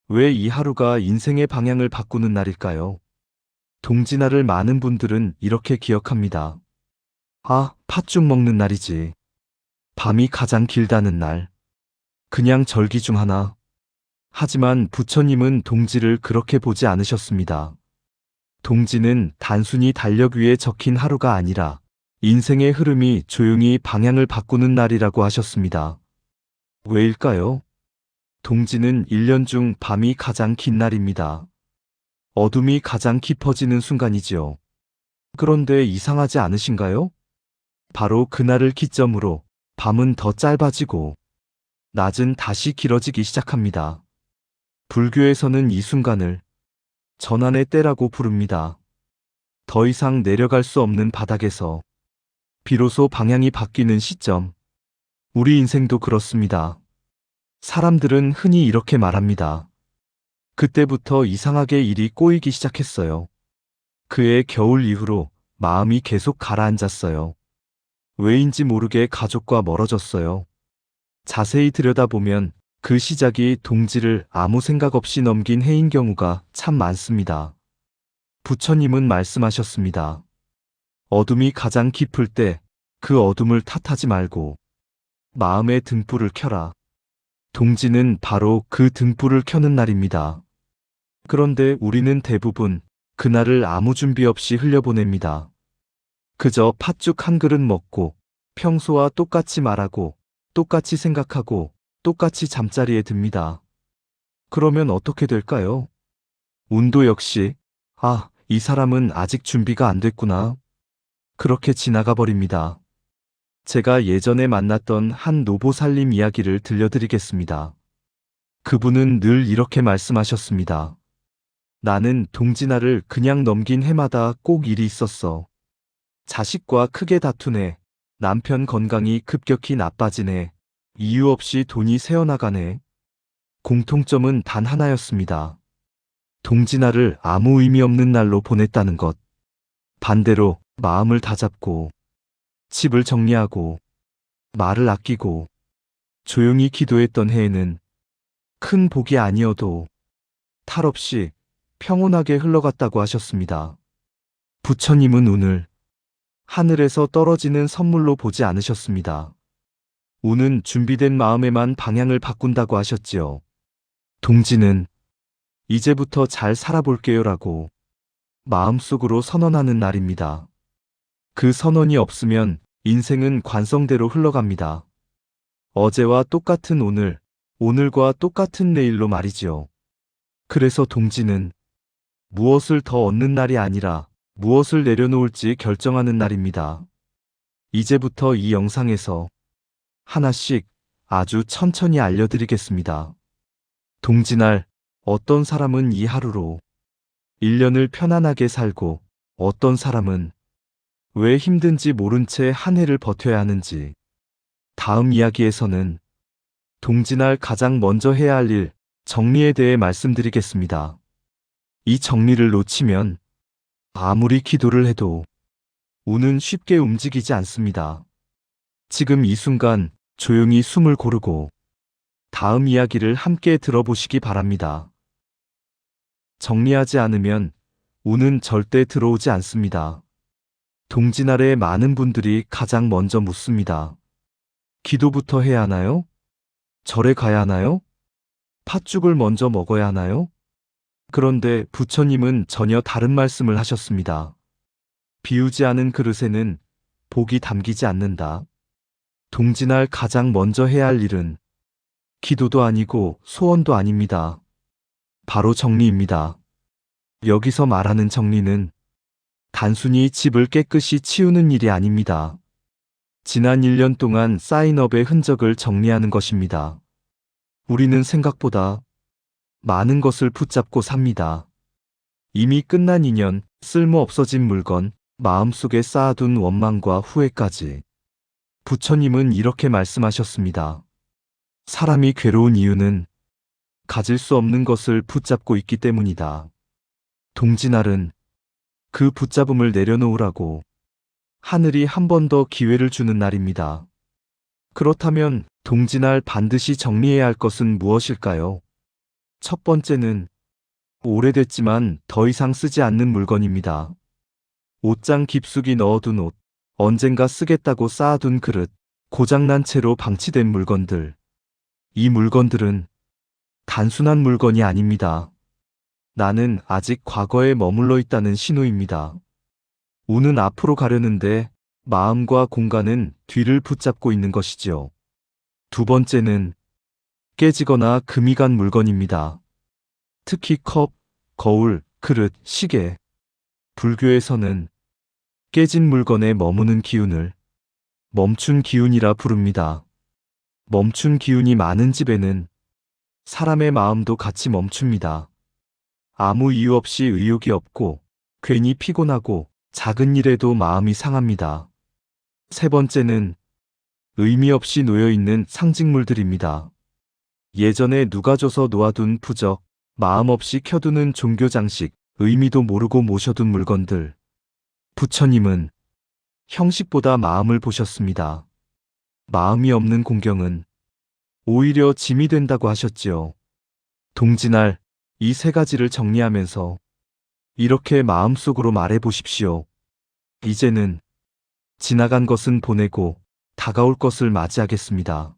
왜 이 하루가 인생의 방향을 바꾸는 날일까요? 동지날을 많은 분들은 이렇게 기억합니다. 아, 팥죽 먹는 날이지. 밤이 가장 길다는 날. 그냥 절기 중 하나. 하지만 부처님은 동지를 그렇게 보지 않으셨습니다. 동지는 단순히 달력 위에 적힌 하루가 아니라 인생의 흐름이 조용히 방향을 바꾸는 날이라고 하셨습니다. 왜일까요? 동지는 1년 중 밤이 가장 긴 날입니다. 어둠이 가장 깊어지는 순간이지요. 그런데 이상하지 않으신가요? 바로 그날을 기점으로 밤은 더 짧아지고 낮은 다시 길어지기 시작합니다. 불교에서는 이 순간을 전환의 때라고 부릅니다. 더 이상 내려갈 수 없는 바닥에서 비로소 방향이 바뀌는 시점. 우리 인생도 그렇습니다. 사람들은 흔히 이렇게 말합니다. 그때부터 이상하게 일이 꼬이기 시작했어요. 그해 겨울 이후로 마음이 계속 가라앉았어요. 왜인지 모르게 가족과 멀어졌어요. 자세히 들여다보면 그 시작이 동지를 아무 생각 없이 넘긴 해인 경우가 참 많습니다. 부처님은 말씀하셨습니다. 어둠이 가장 깊을 때 그 어둠을 탓하지 말고 마음의 등불을 켜라. 동지는 바로 그 등불을 켜는 날입니다. 그런데 우리는 대부분 그날을 아무 준비 없이 흘려보냅니다. 그저 팥죽 한 그릇 먹고 평소와 똑같이 말하고 똑같이 생각하고 똑같이 잠자리에 듭니다. 그러면 어떻게 될까요? 운도 역시 이 사람은 아직 준비가 안 됐구나. 그렇게 지나가 버립니다. 제가 예전에 만났던 한 노보살님 이야기를 들려드리겠습니다. 그분은 늘 이렇게 말씀하셨습니다. 나는 동지날을 그냥 넘긴 해마다 꼭 일이 있었어. 자식과 크게 다툰 해, 남편 건강이 급격히 나빠진 해, 이유 없이 돈이 새어나가네. 공통점은 단 하나였습니다. 동지날을 아무 의미 없는 날로 보냈다는 것. 반대로 마음을 다잡고 집을 정리하고 말을 아끼고 조용히 기도했던 해에는 큰 복이 아니어도 탈 없이 평온하게 흘러갔다고 하셨습니다. 부처님은 운을 하늘에서 떨어지는 선물로 보지 않으셨습니다. 운은 준비된 마음에만 방향을 바꾼다고 하셨지요. 동지는 이제부터 잘 살아볼게요라고 마음속으로 선언하는 날입니다. 그 선언이 없으면 인생은 관성대로 흘러갑니다. 어제와 똑같은 오늘, 오늘과 똑같은 내일로 말이지요. 그래서 동지는 무엇을 더 얻는 날이 아니라 무엇을 내려놓을지 결정하는 날입니다. 이제부터 이 영상에서 하나씩 아주 천천히 알려드리겠습니다. 동지날, 어떤 사람은 이 하루로 1년을 편안하게 살고 어떤 사람은 왜 힘든지 모른 채 한 해를 버텨야 하는지. 다음 이야기에서는 동지날 가장 먼저 해야 할 일, 정리에 대해 말씀드리겠습니다. 이 정리를 놓치면 아무리 기도를 해도 운은 쉽게 움직이지 않습니다. 지금 이 순간 조용히 숨을 고르고 다음 이야기를 함께 들어보시기 바랍니다. 정리하지 않으면 운은 절대 들어오지 않습니다. 동지날에 많은 분들이 가장 먼저 묻습니다. 기도부터 해야 하나요? 절에 가야 하나요? 팥죽을 먼저 먹어야 하나요? 그런데 부처님은 전혀 다른 말씀을 하셨습니다. 비우지 않은 그릇에는 복이 담기지 않는다. 동지날 가장 먼저 해야 할 일은 기도도 아니고 소원도 아닙니다. 바로 정리입니다. 여기서 말하는 정리는 단순히 집을 깨끗이 치우는 일이 아닙니다. 지난 1년 동안 쌓인 업의 흔적을 정리하는 것입니다. 우리는 생각보다 많은 것을 붙잡고 삽니다. 이미 끝난 인연, 쓸모 없어진 물건, 마음속에 쌓아둔 원망과 후회까지. 부처님은 이렇게 말씀하셨습니다. 사람이 괴로운 이유는 가질 수 없는 것을 붙잡고 있기 때문이다. 동지날은 그 붙잡음을 내려놓으라고 하늘이 한 번 더 기회를 주는 날입니다. 그렇다면 동지날 반드시 정리해야 할 것은 무엇일까요? 첫 번째는 오래됐지만 더 이상 쓰지 않는 물건입니다. 옷장 깊숙이 넣어둔 옷, 언젠가 쓰겠다고 쌓아둔 그릇, 고장난 채로 방치된 물건들. 이 물건들은 단순한 물건이 아닙니다. 나는 아직 과거에 머물러 있다는 신호입니다. 운은 앞으로 가려는데 마음과 공간은 뒤를 붙잡고 있는 것이지요. 두 번째는 깨지거나 금이 간 물건입니다. 특히 컵, 거울, 그릇, 시계. 불교에서는 깨진 물건에 머무는 기운을 멈춘 기운이라 부릅니다. 멈춘 기운이 많은 집에는 사람의 마음도 같이 멈춥니다. 아무 이유 없이 의욕이 없고 괜히 피곤하고 작은 일에도 마음이 상합니다. 세 번째는 의미 없이 놓여있는 상징물들입니다. 예전에 누가 줘서 놓아둔 부적, 마음 없이 켜두는 종교 장식, 의미도 모르고 모셔둔 물건들. 부처님은 형식보다 마음을 보셨습니다. 마음이 없는 공경은 오히려 짐이 된다고 하셨지요. 동지날 이 세 가지를 정리하면서 이렇게 마음속으로 말해 보십시오. 이제는 지나간 것은 보내고 다가올 것을 맞이하겠습니다.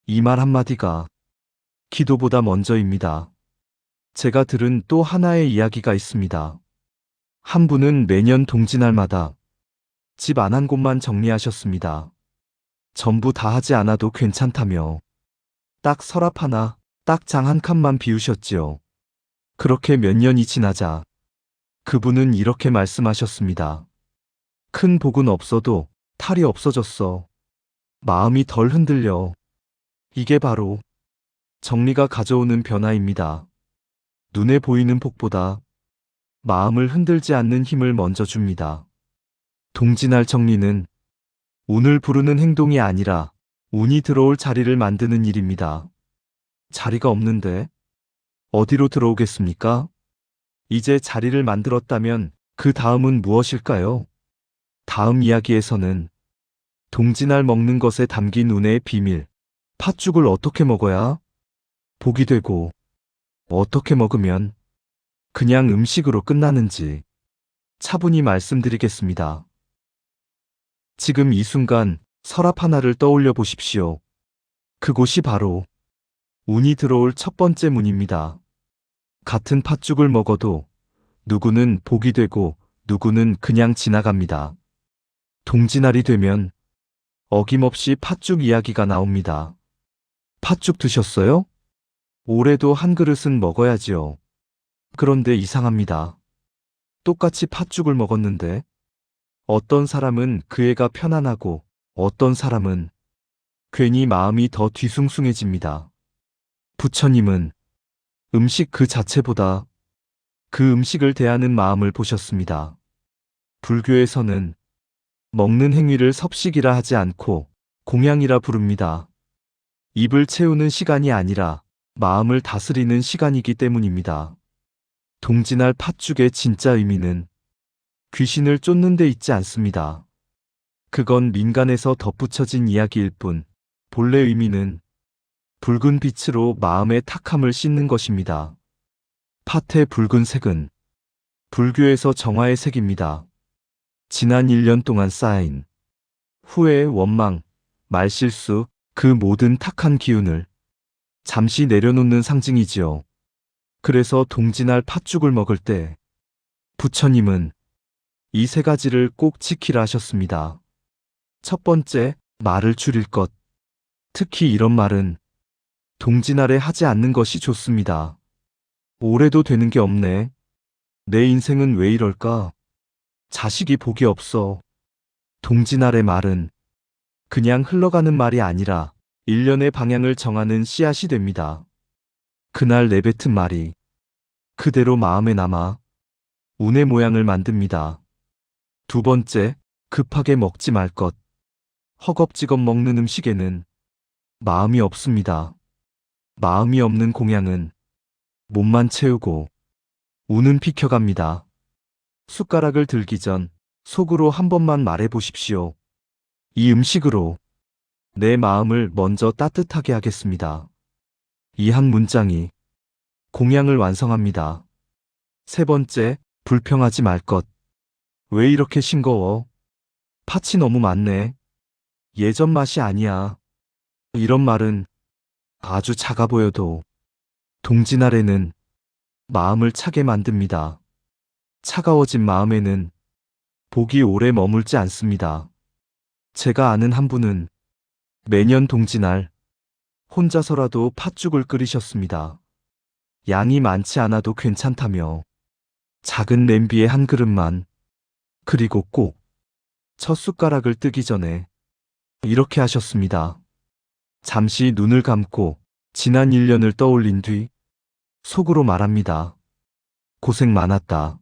이 말 한마디가 기도보다 먼저입니다. 제가 들은 또 하나의 이야기가 있습니다. 한 분은 매년 동지날마다 집 안 한 곳만 정리하셨습니다. 전부 다 하지 않아도 괜찮다며 딱 서랍 하나, 딱 장 한 칸만 비우셨지요. 그렇게 몇 년이 지나자 그분은 이렇게 말씀하셨습니다. 큰 복은 없어도 탈이 없어졌어. 마음이 덜 흔들려. 이게 바로 정리가 가져오는 변화입니다. 눈에 보이는 복보다 마음을 흔들지 않는 힘을 먼저 줍니다. 동지날 정리는 운을 부르는 행동이 아니라 운이 들어올 자리를 만드는 일입니다. 자리가 없는데 어디로 들어오겠습니까? 이제 자리를 만들었다면 그 다음은 무엇일까요? 다음 이야기에서는 동지날 먹는 것에 담긴 운의 비밀, 팥죽을 어떻게 먹어야 복이 되고 어떻게 먹으면 그냥 음식으로 끝나는지 차분히 말씀드리겠습니다. 지금 이 순간 서랍 하나를 떠올려 보십시오. 그곳이 바로 운이 들어올 첫 번째 문입니다. 같은 팥죽을 먹어도 누구는 복이 되고 누구는 그냥 지나갑니다. 동지날이 되면 어김없이 팥죽 이야기가 나옵니다. 팥죽 드셨어요? 올해도 한 그릇은 먹어야지요. 그런데 이상합니다. 똑같이 팥죽을 먹었는데 어떤 사람은 그 애가 편안하고 어떤 사람은 괜히 마음이 더 뒤숭숭해집니다. 부처님은 음식 그 자체보다 그 음식을 대하는 마음을 보셨습니다. 불교에서는 먹는 행위를 섭식이라 하지 않고 공양이라 부릅니다. 입을 채우는 시간이 아니라 마음을 다스리는 시간이기 때문입니다. 동지날 팥죽의 진짜 의미는 귀신을 쫓는 데 있지 않습니다. 그건 민간에서 덧붙여진 이야기일 뿐, 본래 의미는 붉은 빛으로 마음의 탁함을 씻는 것입니다. 팥의 붉은색은 불교에서 정화의 색입니다. 지난 1년 동안 쌓인 후회, 원망, 말실수, 그 모든 탁한 기운을 잠시 내려놓는 상징이지요. 그래서 동지날 팥죽을 먹을 때 부처님은 이 세 가지를 꼭 지키라 하셨습니다. 첫 번째, 말을 줄일 것. 특히 이런 말은 동지날에 하지 않는 것이 좋습니다. 올해도 되는 게 없네. 내 인생은 왜 이럴까? 자식이 복이 없어. 동지날의 말은 그냥 흘러가는 말이 아니라 일련의 방향을 정하는 씨앗이 됩니다. 그날 내뱉은 말이 그대로 마음에 남아 운의 모양을 만듭니다. 두 번째, 급하게 먹지 말 것. 허겁지겁 먹는 음식에는 마음이 없습니다. 마음이 없는 공양은 몸만 채우고 운은 비켜갑니다. 숟가락을 들기 전 속으로 한 번만 말해 보십시오. 이 음식으로 내 마음을 먼저 따뜻하게 하겠습니다. 이 한 문장이 공양을 완성합니다. 세 번째, 불평하지 말 것. 왜 이렇게 싱거워? 팥이 너무 많네. 예전 맛이 아니야. 이런 말은 아주 작아 보여도 동지날에는 마음을 차게 만듭니다. 차가워진 마음에는 복이 오래 머물지 않습니다. 제가 아는 한 분은 매년 동지날 혼자서라도 팥죽을 끓이셨습니다. 양이 많지 않아도 괜찮다며 작은 냄비에 한 그릇만, 그리고 꼭 첫 숟가락을 뜨기 전에 이렇게 하셨습니다. 잠시 눈을 감고 지난 1년을 떠올린 뒤 속으로 말합니다. 고생 많았다.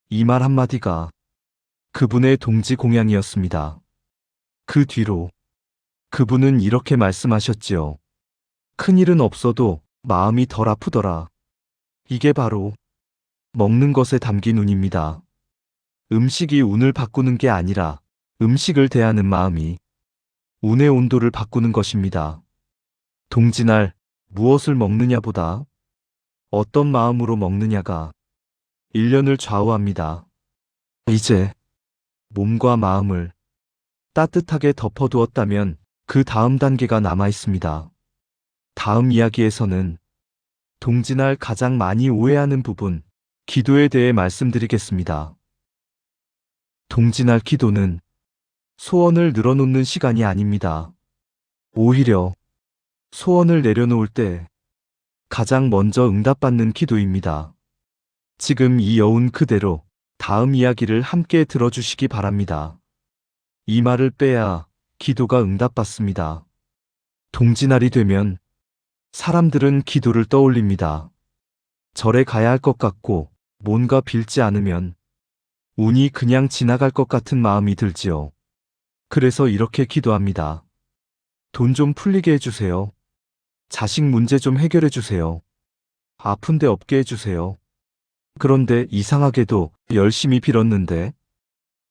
이 말 한마디가 그분의 동지 공양이었습니다. 그 뒤로 그분은 이렇게 말씀하셨지요. 큰일은 없어도 마음이 덜 아프더라. 이게 바로 먹는 것에 담긴 운입니다. 음식이 운을 바꾸는 게 아니라 음식을 대하는 마음이 운의 온도를 바꾸는 것입니다. 동지날 무엇을 먹느냐보다 어떤 마음으로 먹느냐가 1년을 좌우합니다. 이제 몸과 마음을 따뜻하게 덮어두었다면 그 다음 단계가 남아 있습니다. 다음 이야기에서는 동지날 가장 많이 오해하는 부분, 기도에 대해 말씀드리겠습니다. 동지날 기도는 소원을 늘어놓는 시간이 아닙니다. 오히려 소원을 내려놓을 때 가장 먼저 응답받는 기도입니다. 지금 이 여운 그대로 다음 이야기를 함께 들어주시기 바랍니다. 이 말을 빼야 기도가 응답받습니다. 동지날이 되면 사람들은 기도를 떠올립니다. 절에 가야 할 것 같고 뭔가 빌지 않으면 운이 그냥 지나갈 것 같은 마음이 들지요. 그래서 이렇게 기도합니다. 돈 좀 풀리게 해주세요. 자식 문제 좀 해결해 주세요. 아픈데 없게 해주세요. 그런데 이상하게도 열심히 빌었는데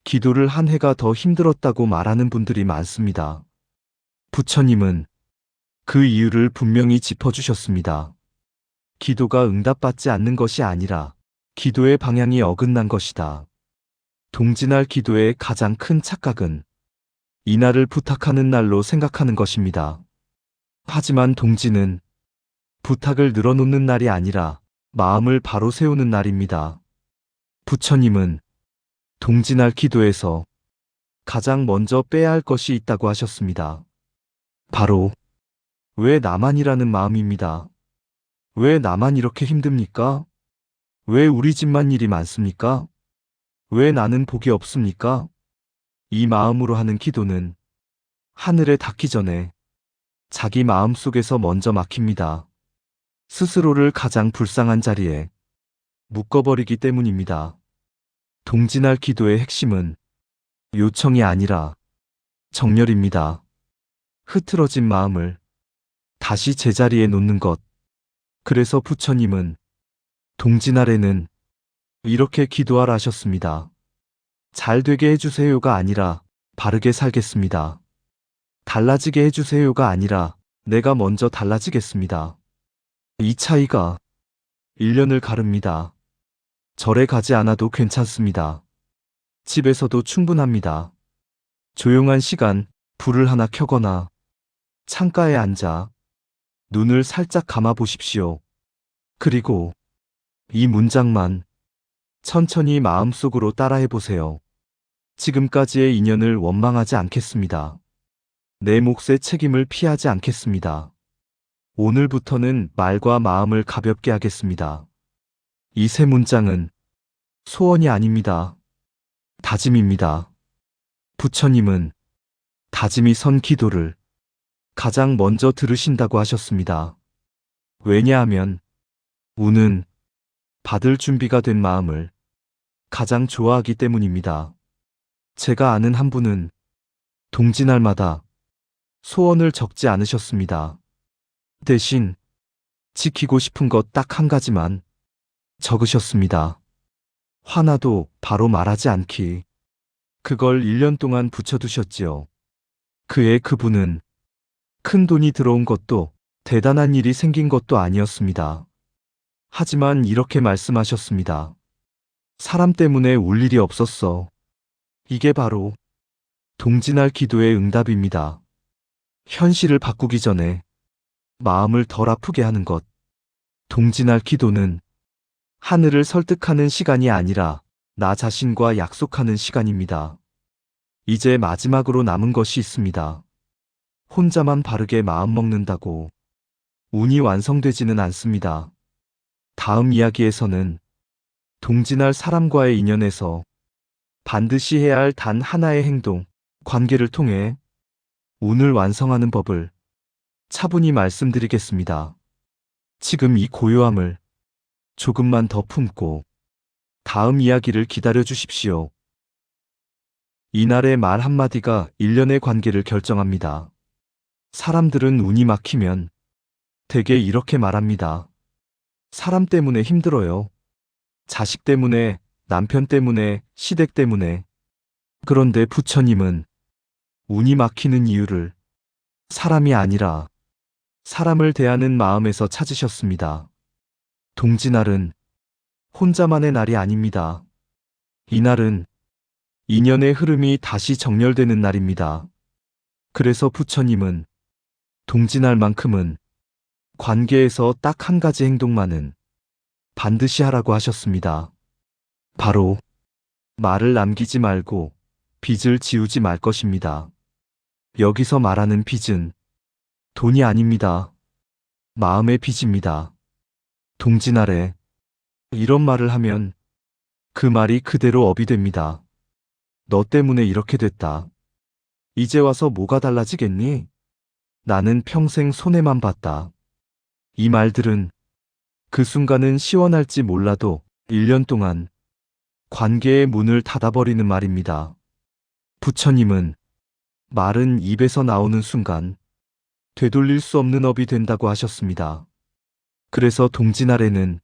기도를 한 해가 더 힘들었다고 말하는 분들이 많습니다. 부처님은 그 이유를 분명히 짚어주셨습니다. 기도가 응답받지 않는 것이 아니라 기도의 방향이 어긋난 것이다. 동지날 기도의 가장 큰 착각은 이날을 부탁하는 날로 생각하는 것입니다. 하지만 동지는 부탁을 늘어놓는 날이 아니라 마음을 바로 세우는 날입니다. 부처님은 동지날 기도에서 가장 먼저 빼야 할 것이 있다고 하셨습니다. 바로 왜 나만이라는 마음입니다. 왜 나만 이렇게 힘듭니까? 왜 우리 집만 일이 많습니까? 왜 나는 복이 없습니까? 이 마음으로 하는 기도는 하늘에 닿기 전에 자기 마음 속에서 먼저 막힙니다. 스스로를 가장 불쌍한 자리에 묶어버리기 때문입니다. 동지날 기도의 핵심은 요청이 아니라 정렬입니다. 흐트러진 마음을 다시 제자리에 놓는 것. 그래서 부처님은 동지날에는 이렇게 기도하라 하셨습니다. 잘 되게 해주세요가 아니라 바르게 살겠습니다. 달라지게 해주세요가 아니라 내가 먼저 달라지겠습니다. 이 차이가 1년을 가릅니다. 절에 가지 않아도 괜찮습니다. 집에서도 충분합니다. 조용한 시간, 불을 하나 켜거나 창가에 앉아 눈을 살짝 감아 보십시오. 그리고 이 문장만 천천히 마음속으로 따라해 보세요. 지금까지의 인연을 원망하지 않겠습니다. 내 몫의 책임을 피하지 않겠습니다. 오늘부터는 말과 마음을 가볍게 하겠습니다. 이 세 문장은 소원이 아닙니다. 다짐입니다. 부처님은 다짐이 선 기도를 가장 먼저 들으신다고 하셨습니다. 왜냐하면 운은 받을 준비가 된 마음을 가장 좋아하기 때문입니다. 제가 아는 한 분은 동지날마다 소원을 적지 않으셨습니다. 대신 지키고 싶은 것 딱 한 가지만 적으셨습니다. 화나도 바로 말하지 않기. 그걸 1년 동안 붙여두셨지요. 그분은 큰 돈이 들어온 것도 대단한 일이 생긴 것도 아니었습니다. 하지만 이렇게 말씀하셨습니다. 사람 때문에 울 일이 없었어. 이게 바로 동지날 기도의 응답입니다. 현실을 바꾸기 전에 마음을 덜 아프게 하는 것. 동지날 기도는 하늘을 설득하는 시간이 아니라 나 자신과 약속하는 시간입니다. 이제 마지막으로 남은 것이 있습니다. 혼자만 바르게 마음 먹는다고 운이 완성되지는 않습니다. 다음 이야기에서는 동지날 사람과의 인연에서 반드시 해야 할 단 하나의 행동, 관계를 통해 운을 완성하는 법을 차분히 말씀드리겠습니다. 지금 이 고요함을 조금만 더 품고 다음 이야기를 기다려 주십시오. 이날의 말 한마디가 일련의 관계를 결정합니다. 사람들은 운이 막히면 대개 이렇게 말합니다. 사람 때문에 힘들어요. 자식 때문에, 남편 때문에, 시댁 때문에. 그런데 부처님은 운이 막히는 이유를 사람이 아니라 사람을 대하는 마음에서 찾으셨습니다. 동지날은 혼자만의 날이 아닙니다. 이날은 인연의 흐름이 다시 정렬되는 날입니다. 그래서 부처님은 동지날만큼은 관계에서 딱 한 가지 행동만은 반드시 하라고 하셨습니다. 바로 말을 남기지 말고 빚을 지우지 말 것입니다. 여기서 말하는 빚은 돈이 아닙니다. 마음의 빚입니다. 동지날에 이런 말을 하면 그 말이 그대로 업이 됩니다. 너 때문에 이렇게 됐다. 이제 와서 뭐가 달라지겠니? 나는 평생 손해만 봤다. 이 말들은 그 순간은 시원할지 몰라도 1년 동안 관계의 문을 닫아버리는 말입니다. 부처님은 말은 입에서 나오는 순간 되돌릴 수 없는 업이 된다고 하셨습니다. 그래서 동지날에는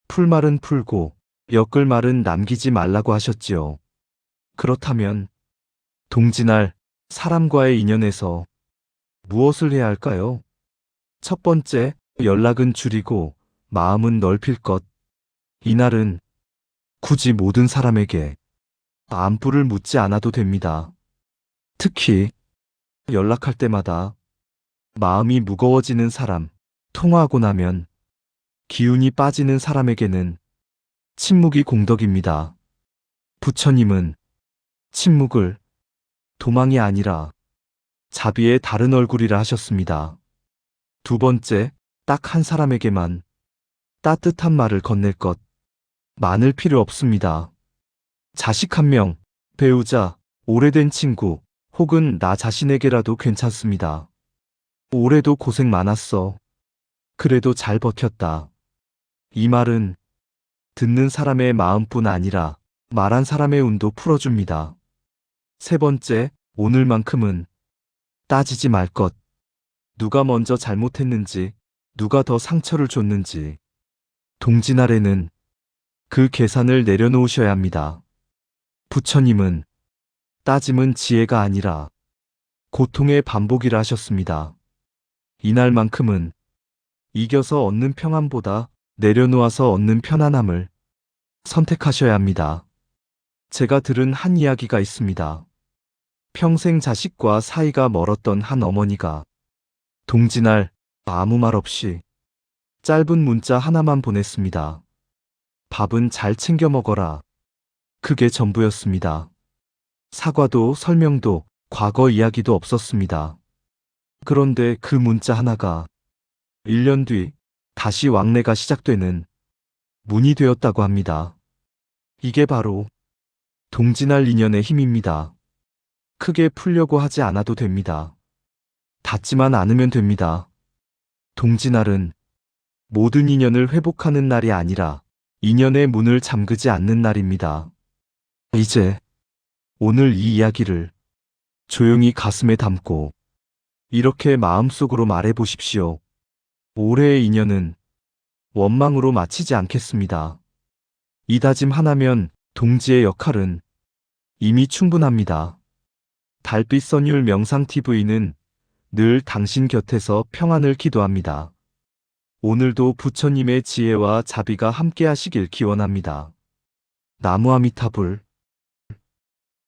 풀말은 풀고 엮을 말은 남기지 말라고 하셨지요. 그렇다면 동지날 사람과의 인연에서 무엇을 해야 할까요? 첫 번째, 연락은 줄이고 마음은 넓힐 것. 이날은 굳이 모든 사람에게 안부를 묻지 않아도 됩니다. 특히 연락할 때마다 마음이 무거워지는 사람, 통화하고 나면 기운이 빠지는 사람에게는 침묵이 공덕입니다. 부처님은 침묵을 도망이 아니라 자비의 다른 얼굴이라 하셨습니다. 두 번째, 딱 한 사람에게만 따뜻한 말을 건넬 것. 많을 필요 없습니다. 자식 1명, 배우자, 오래된 친구, 혹은 나 자신에게라도 괜찮습니다. 올해도 고생 많았어. 그래도 잘 버텼다. 이 말은 듣는 사람의 마음뿐 아니라 말한 사람의 운도 풀어줍니다. 세 번째, 오늘만큼은 따지지 말 것. 누가 먼저 잘못했는지, 누가 더 상처를 줬는지. 동지날에는 그 계산을 내려놓으셔야 합니다. 부처님은 따짐은 지혜가 아니라 고통의 반복이라 하셨습니다. 이날만큼은 이겨서 얻는 평안보다 내려놓아서 얻는 편안함을 선택하셔야 합니다. 제가 들은 한 이야기가 있습니다. 평생 자식과 사이가 멀었던 한 어머니가 동지날 아무 말 없이 짧은 문자 하나만 보냈습니다. 밥은 잘 챙겨 먹어라. 그게 전부였습니다. 사과도 설명도 과거 이야기도 없었습니다. 그런데 그 문자 하나가 1년 뒤 다시 왕래가 시작되는 문이 되었다고 합니다. 이게 바로 동지날 인연의 힘입니다. 크게 풀려고 하지 않아도 됩니다. 닿지만 않으면 됩니다. 동지날은 모든 인연을 회복하는 날이 아니라 인연의 문을 잠그지 않는 날입니다. 이제 오늘 이 이야기를 조용히 가슴에 담고 이렇게 마음속으로 말해 보십시오. 올해의 인연은 원망으로 마치지 않겠습니다. 이 다짐 하나면 동지의 역할은 이미 충분합니다. 달빛 선율 명상TV는 늘 당신 곁에서 평안을 기도합니다. 오늘도 부처님의 지혜와 자비가 함께 하시길 기원합니다. 나무아미타불.